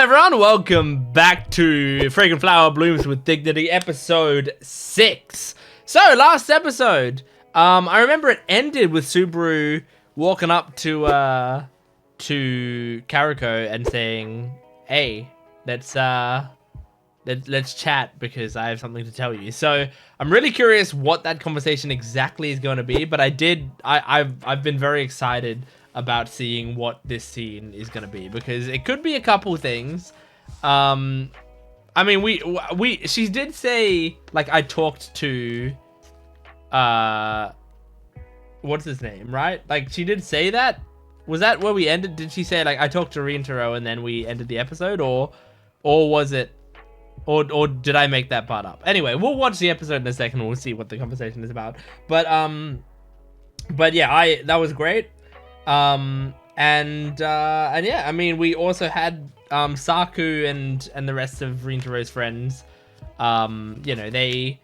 everyone, welcome back to Fragrant Flower Blooms with Dignity, episode 6. So, last episode, I remember it ended with Subaru walking up to Kaoruko and saying, "Hey, let's chat because I have something to tell you." So, I'm really curious what that conversation exactly is going to be, but I've been very excited about seeing what this scene is going to be, because it could be a couple things. I mean, she did say, like, I talked to what's his name, right? Like, she did say that. Was that where we ended? Did she say, like, I talked to Rintaro and then we ended the episode, or was it, or did I make that part up? Anyway, we'll watch the episode in a second and we'll see what the conversation is about. But yeah, that was great. And yeah, I mean, we also had Saku and the rest of Rintaro's friends. You know, they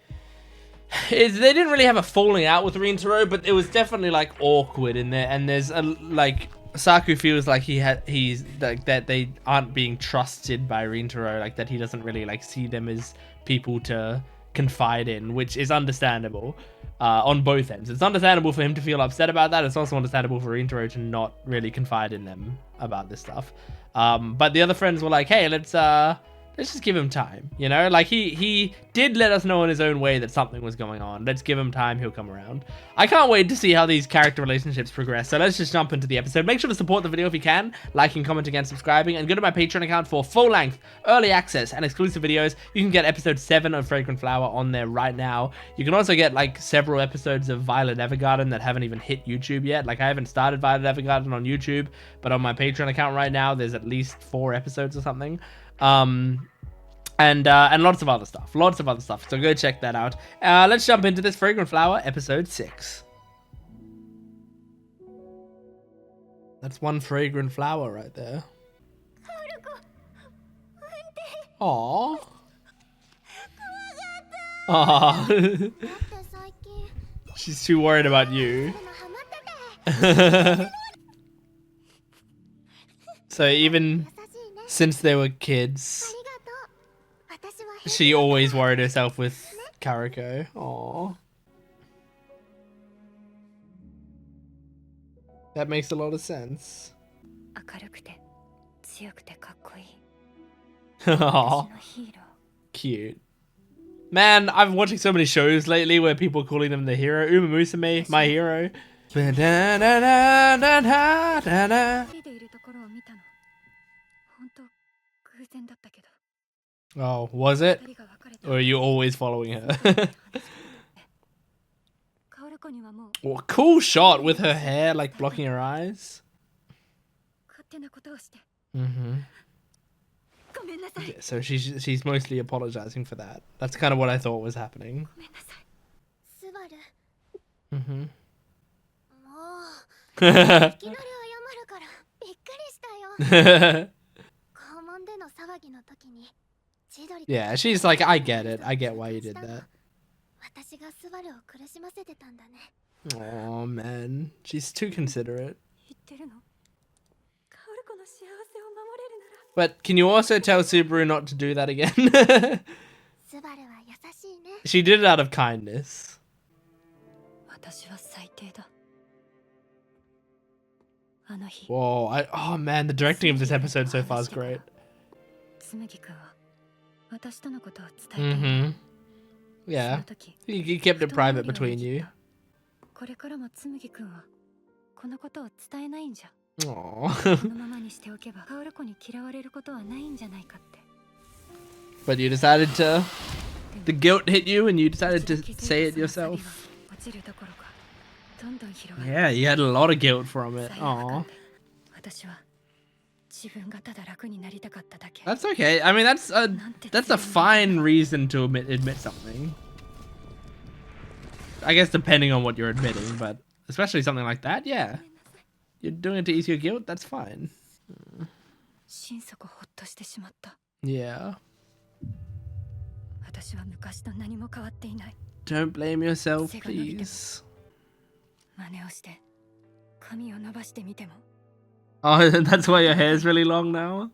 didn't really have a falling out with Rintaro, but it was definitely like awkward in there. And there's a, like, Saku feels like he's like that they aren't being trusted by Rintaro, like that he doesn't really like see them as people to confide in, which is understandable. On both ends. It's understandable for him to feel upset about that. It's also understandable for Rintaro to not really confide in them about this stuff. But the other friends were like, hey, let's just give him time, you know? Like, he did let us know in his own way that something was going on. Let's give him time, he'll come around. I can't wait to see how these character relationships progress, so let's just jump into the episode. Make sure to support the video if you can, liking, commenting, and subscribing, and go to my Patreon account for full-length, early access, and exclusive videos. You can get episode 7 of Fragrant Flower on there right now. You can also get, like, several episodes of Violet Evergarden that haven't even hit YouTube yet. Like, I haven't started Violet Evergarden on YouTube, but on my Patreon account right now, there's at least 4 episodes or something. And lots of other stuff. So go check that out. Let's jump into this Fragrant Flower, episode 6. That's one fragrant flower right there. Aww. Aww. She's too worried about you. So even since they were kids, she always worried herself with Kaoruko. Aww. That makes a lot of sense. Aww. Cute. Man, I've been watching so many shows lately where people are calling him the hero. Uma Musume, my hero. Oh, was it? Or are you always following her? Oh, cool shot with her hair like blocking her eyes. Mm-hmm. Yeah, so she's mostly apologizing for that. That's kind of what I thought was happening. Mm-hmm. Yeah, she's like, I get it. I get why you did that. Oh man, she's too considerate. But can you also tell Subaru not to do that again? She did it out of kindness. Whoa, oh man, the directing of this episode so far is great. Mm-hmm. Yeah, he kept it private between you. But you decided to... The guilt hit you and you decided to say it yourself. Yeah, you had a lot of guilt from it. Aww. That's okay. I mean, that's a fine reason to admit something. I guess depending on what you're admitting, but especially something like that, yeah. You're doing it to ease your guilt, that's fine. Yeah. Don't blame yourself, please. Oh, that's why your hair's really long now?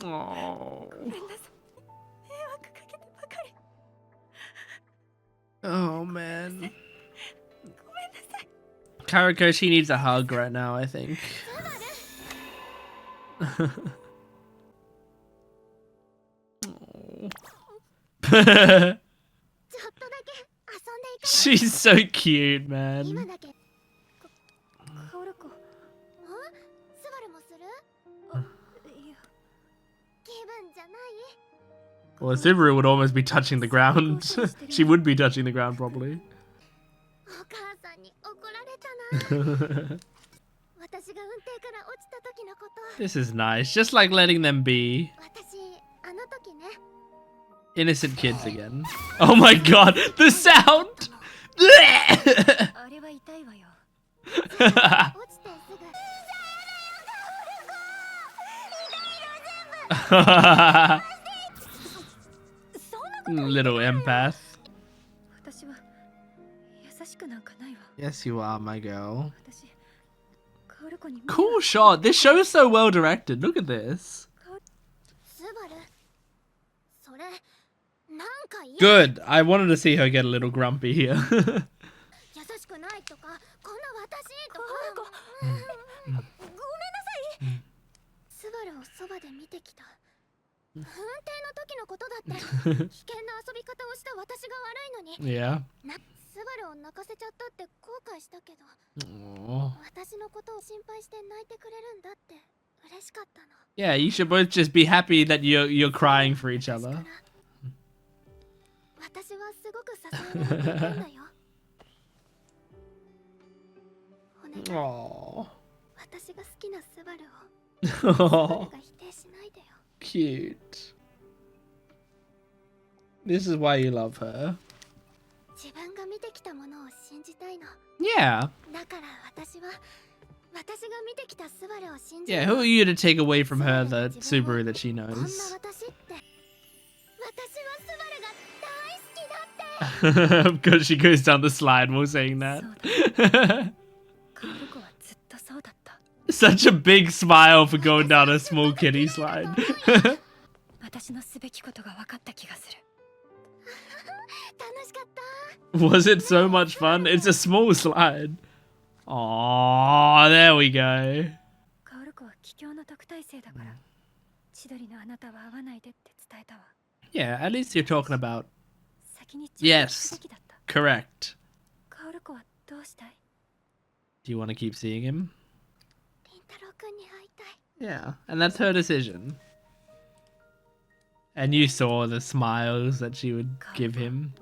Oh. Oh man. Kaoruko, she needs a hug right now, I think. Oh. She's so cute, man. Well, Subaru would almost be touching the ground. She would be touching the ground, probably. This is nice. Just like letting them be innocent kids again. Oh my god, the sound! Little empath. Yes, you are, my girl. Cool shot. This show is so well directed. Look at this. Good. I wanted to see her get a little grumpy here. Yeah. Aww. Yeah, you should both just be happy that you're crying for each other. Aww. Oh, cute. This is why you love her. Yeah. Yeah, who are you to take away from her the Subaru that she knows? Because she goes down the slide while saying that. Such a big smile for going down a small kiddie slide. Was it so much fun? It's a small slide. Aww, there we go. Yeah, at least you're talking about... Yes, correct. Do you want to keep seeing him? Yeah, and that's her decision. And you saw the smiles that she would give him.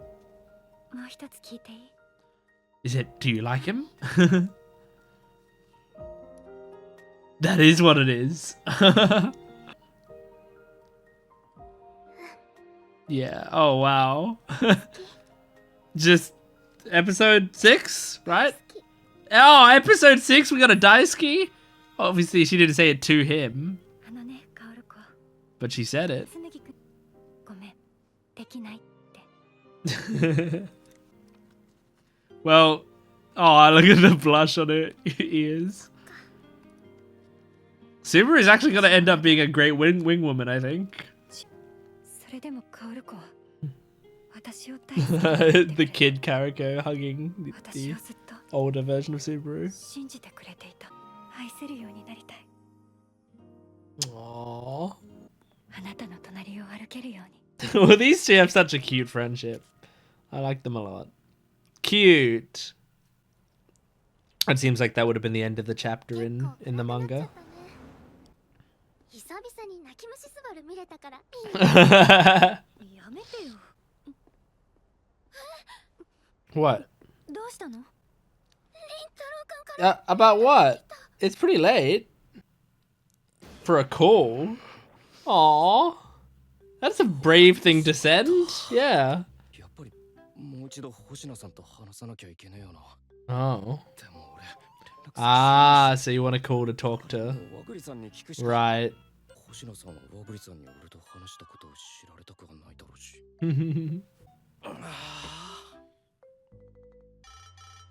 Is it, do you like him? That is what it is. Yeah, oh wow. Just episode 6, right? Oh, episode 6, we got a Daisuke? Obviously, she didn't say it to him. But she said it. Well, oh, look at the blush on her ears. Subaru is actually going to end up being a great wing woman, I think. The kid Kaoruko hugging the older version of Subaru. Aww. Well, these two have such a cute friendship. I like them a lot. Cute. It seems like that would have been the end of the chapter in the manga. What? About what? It's pretty late. For a call? Aww. That's a brave thing to send. Yeah. Oh. Ah, so you want to call to talk to. Right.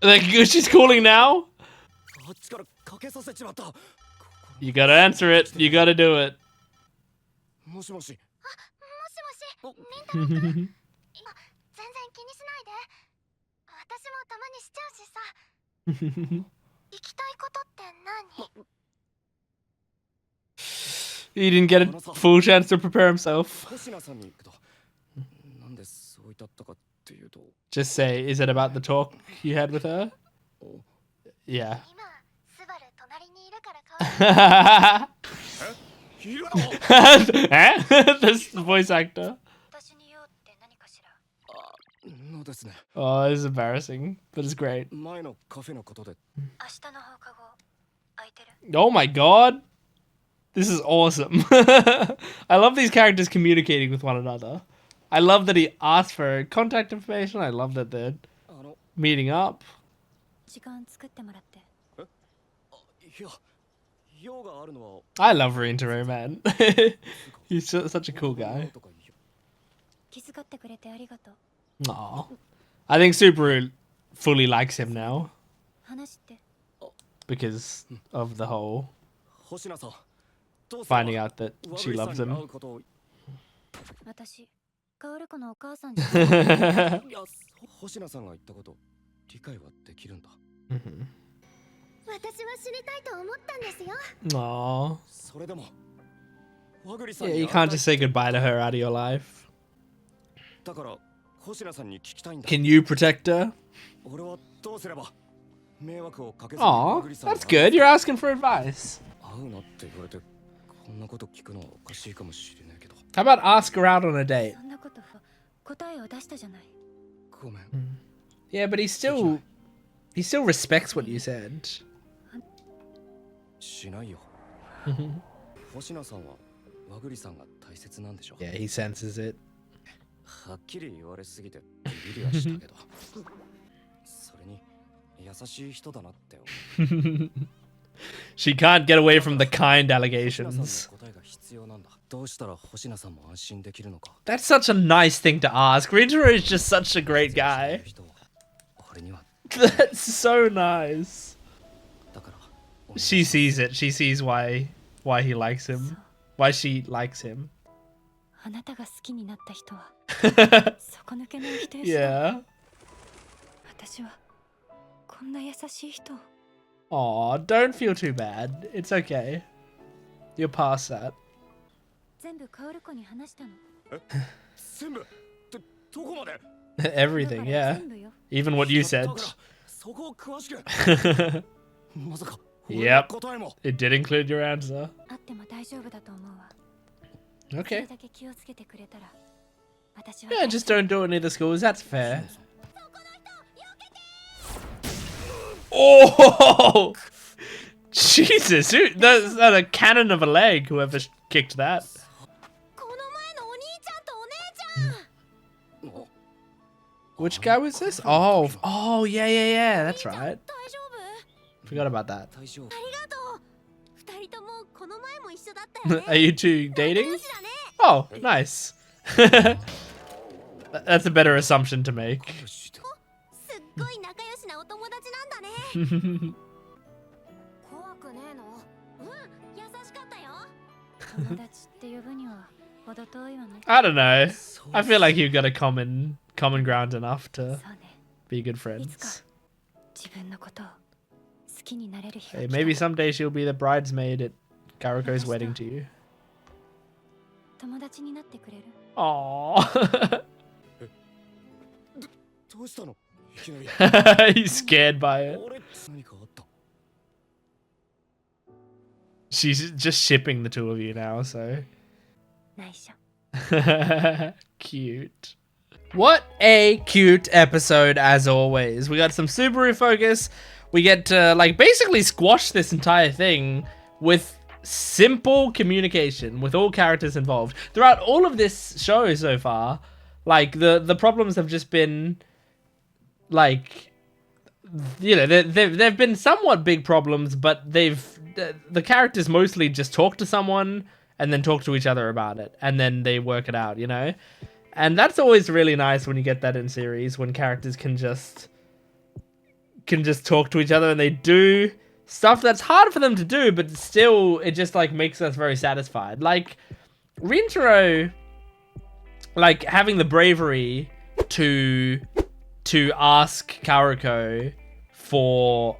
Like, she's calling now? You gotta answer it. You gotta do it. もしもし。もしもし、りんたろうくん。全然気にしないで。私もたまにしちゃうしさ。行きたいことって何？ He didn't get a full chance to prepare himself. 星名さんに行くと。なんでそう言ったかっていうと。 Just say, is it about the talk you had with her? Yeah. 今、スバル隣にいるからいるの？ Eh? This voice actor. 私に言おうって何かしら。のですね。 Oh, this is embarrassing, but it's great. 前のカフェのことで。明日の放課後、空いてる。 Oh my god. This is awesome. I love these characters communicating with one another. I love that he asked for contact information. I love that they're meeting up. 時間作ってもらって。いや、用があるのは。 I love Rintaro, man. He's such a cool guy. 気遣ってくれてありがとう。 Aw. I think Subaru fully likes him now 話って。 because of the whole 星名さん。 finding out that she loves him. 私、カオルコのお母さんじゃ。いや、星名さんが言ったこと理解はできるんだ。私は死にたいと思ったんですよ。 Aww. それでも。和栗さん Yeah, に you can't just say goodbye to her out of your life. だから星名さんに聞きたいんだ。 Can you protect her? 俺はどうすれば迷惑をかけずに Aw, 和栗さんに that's good. You're asking for advice. 会うなって言われてこんなこと聞くのはおかしいかもしれないけど。 How about ask her out on a date? そんなこと答えを出したじゃない。ごめん。 Yeah, but he still respects what you said. しないよ。星名さんは和栗さんが大切なんでしょ。 Yeah, he senses it. はっきり言われすぎてビビりはしたけど。それに優しい人だなって思う。 She can't get away from the kind 星名さん allegations. の答えが必要なんだ。どうしたら星名さんも安心できるのか。 That's such a nice thing to ask. Rintaro is just such a great guy. 俺には That's so nice. だから。 She sees it. She sees why he likes him. Why she likes him. あなたが好きになった人は Yeah. 底抜けない人でした。 Aw, 私はこんな優しい人を。 don't feel too bad. It's okay. You're past that. 全部カオルコに話したの。全部ってどこまで？ Everything, だから yeah. 全部よ。 Even what you だ said. からそこを詳しく。まさか。 Yep. 答えも。 It did include your answer. 会っても大丈夫だと思うわ。それ Okay. だけ気をつけてくれたら。私は。 Yeah, just don't do it near the schools. That's fair. Oh! Jesus, that's a cannon of a leg, whoever kicked that. この前のお兄ちゃんとお姉ちゃん。 Which guy was this? Oh, yeah. That's right. 大丈夫？ Forgot about that. 大丈夫。ありがとう。二人ともこの前も一緒だったよね。 Are you two dating? 仲良しだね。 Oh, nice. That's a better assumption to make. すっごい仲良しなお友達なんだね。怖くねえの？うん、優しかったよ。友達って呼ぶには程遠いわね。 I don't know. I feel like you've got a common ground enough to そうね。 be good いつか friends. 自分のことを好きになれる日が Hey, 来た maybe someday she'll be the bridesmaid at Kaoruko's wedding to you. 友達になってくれる？ Aww. どうしたの？いきなり。 He's scared by it. 俺何かあった？ She's just shipping the two of you now, so 内緒。 cute. What a cute episode as always. We got some Subaru focus. We get to like basically squash this entire thing with simple communication with all characters involved. Throughout all of this show so far, like the problems have just been like, you know, they've been somewhat big problems, but the characters mostly just talk to someone and then talk to each other about it, and then they work it out, you know? And that's always really nice when you get that in series, when characters can just talk to each other, and they do stuff that's hard for them to do, but still it just like makes us very satisfied. Like Rintaro, like having the bravery to ask Kaoruko for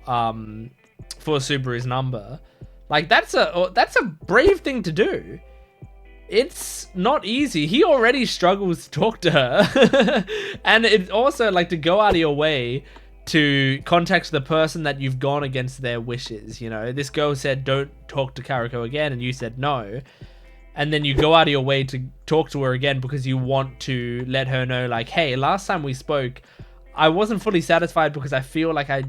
Subaru's number, like that's a brave thing to do. It's not easy. He already struggles to talk to her. And it's also like to go out of your way to contact the person that you've gone against their wishes. You know, this girl said don't talk to Kaoruko again, and you said no. And then you go out of your way to talk to her again because you want to let her know, like, hey, last time we spoke, I wasn't fully satisfied because I feel like I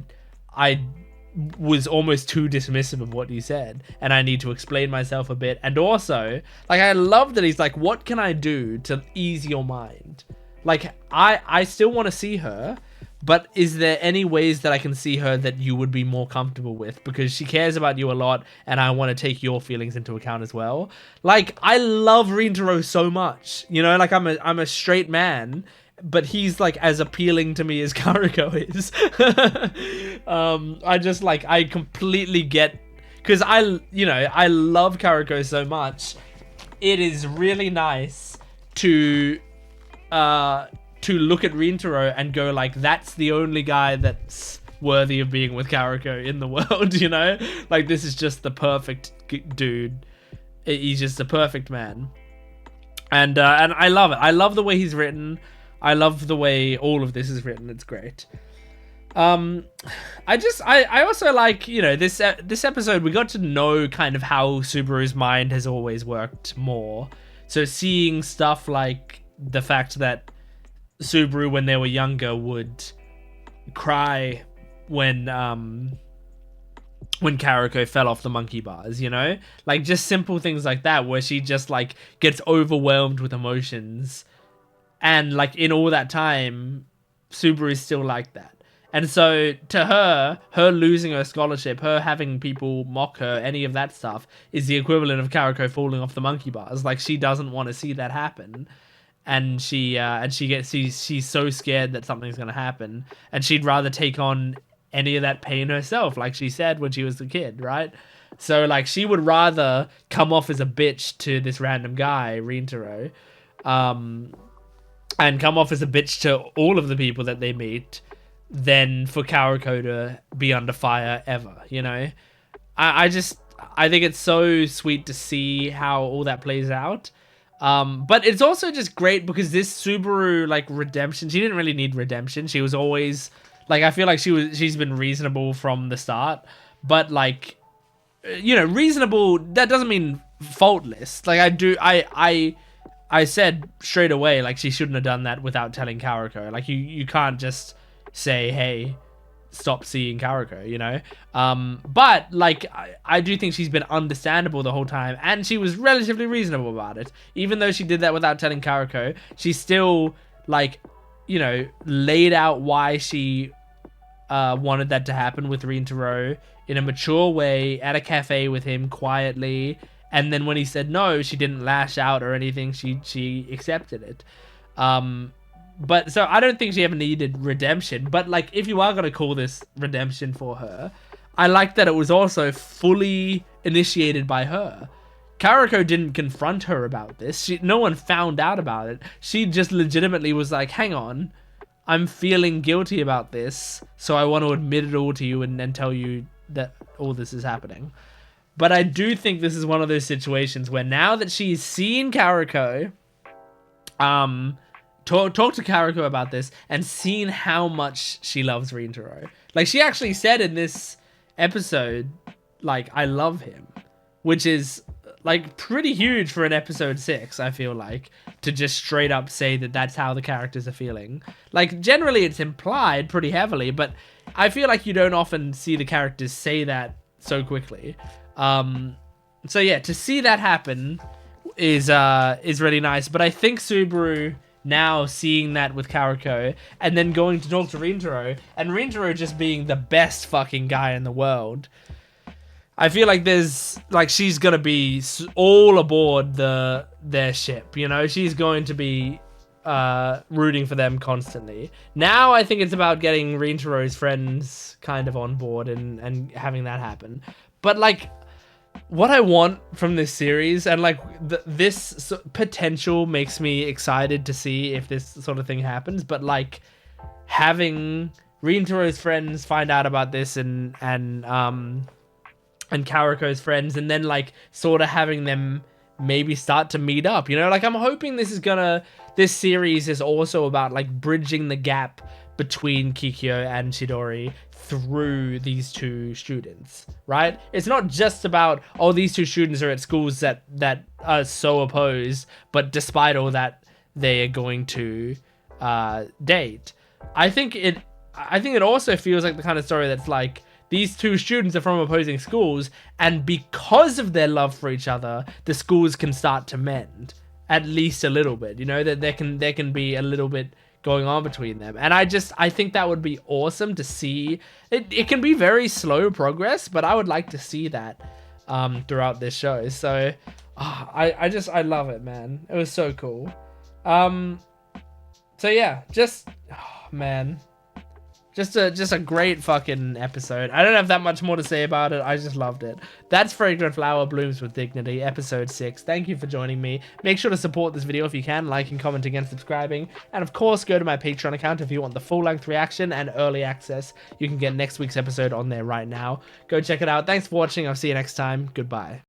was almost too dismissive of what you said, and I need to explain myself a bit. And also, like, I love that he's like, what can I do to ease your mind? Like, I still want to see her, but is there any ways that I can see her that you would be more comfortable with? Because she cares about you a lot, and I want to take your feelings into account as well. Like, I love Rintaro so much, you know, like I'm a straight man, but he's like as appealing to me as Kaoruko is. I just like, I completely get, because I love Kaoruko so much. It is really nice to look at Rintaro and go like, that's the only guy that's worthy of being with Kaoruko in the world, you know? Like, this is just the perfect dude. He's just a perfect man. And I love it. I love the way he's written. I love the way all of this is written. It's great. I also like, you know, this episode, we got to know kind of how Subaru's mind has always worked more. So seeing stuff like the fact that Subaru, when they were younger, would cry when Kaoruko fell off the monkey bars, you know? Like, just simple things like that, where she just, like, gets overwhelmed with emotions. And, like, in all that time, Subaru is still like that. And so, to her losing her scholarship, her having people mock her, any of that stuff, is the equivalent of Kaoruko falling off the monkey bars. Like, she doesn't want to see that happen. And she's so scared that something's going to happen. And she'd rather take on any of that pain herself, like she said when she was a kid, right? So, like, she would rather come off as a bitch to this random guy, Rintaro, and come off as a bitch to all of the people that they meet, than for Kaoruko to be under fire ever, you know? I think it's so sweet to see how all that plays out. But it's also just great because this Subaru, like, redemption, she didn't really need redemption. She was always, like, I feel like she's been reasonable from the start, but, like, you know, reasonable, that doesn't mean faultless. Like, I said straight away, like, she shouldn't have done that without telling Kaoruko. Like, you can't just say, hey, stop seeing Kaoruko, you know? But, like, I do think she's been understandable the whole time, and she was relatively reasonable about it. Even though she did that without telling Kaoruko, she still, like, you know, laid out why she wanted that to happen with Rintaro in a mature way, at a cafe with him, quietly. And then when he said no, she didn't lash out or anything. She accepted it. But so I don't think she ever needed redemption. But, like, if you are going to call this redemption for her, I like that it was also fully initiated by her. Kaoruko didn't confront her about this. No one found out about it. She just legitimately was like, hang on, I'm feeling guilty about this, so I want to admit it all to you and tell you that all this is happening. But I do think this is one of those situations where now that she's seen Kaoruko, talk to Kaoruko about this and seen how much she loves Rintaro. Like, she actually said in this episode, like, I love him, which is, like, pretty huge for an episode 6, I feel like, to just straight up say that that's how the characters are feeling. Like, generally it's implied pretty heavily, but I feel like you don't often see the characters say that so quickly. So yeah, to see that happen is really nice. But I think Subaru now seeing that with Kaoruko and then going to talk to Rintaro, and Rintaro just being the best fucking guy in the world, I feel like she's gonna be all aboard their ship, you know? She's going to be rooting for them constantly. Now I think it's about getting Rintaro's friends kind of on board and having that happen. But like, what I want from this series, and like this potential makes me excited to see if this sort of thing happens, but like having Rintaro's friends find out about this and Kaoruko's friends, and then like sort of having them maybe start to meet up, you know, like I'm hoping this series is also about like bridging the gap between Kikyo and Chidori through these two students, right? It's not just about, oh, these two students are at schools that are so opposed, but despite all that, they are going to date. I think it also feels like the kind of story that's like, these two students are from opposing schools, and because of their love for each other, the schools can start to mend at least a little bit, you know, that there can be a little bit going on between them. And I think that would be awesome to see. It can be very slow progress, but I would like to see that throughout this show. So I love it, man. It was so cool. So yeah, man. Just a great fucking episode. I don't have that much more to say about it. I just loved it. That's Fragrant Flower Blooms with Dignity, episode 6. Thank you for joining me. Make sure to support this video if you can, liking, commenting, and subscribing. And of course, go to my Patreon account if you want the full-length reaction and early access. You can get next week's episode on there right now. Go check it out. Thanks for watching. I'll see you next time. Goodbye.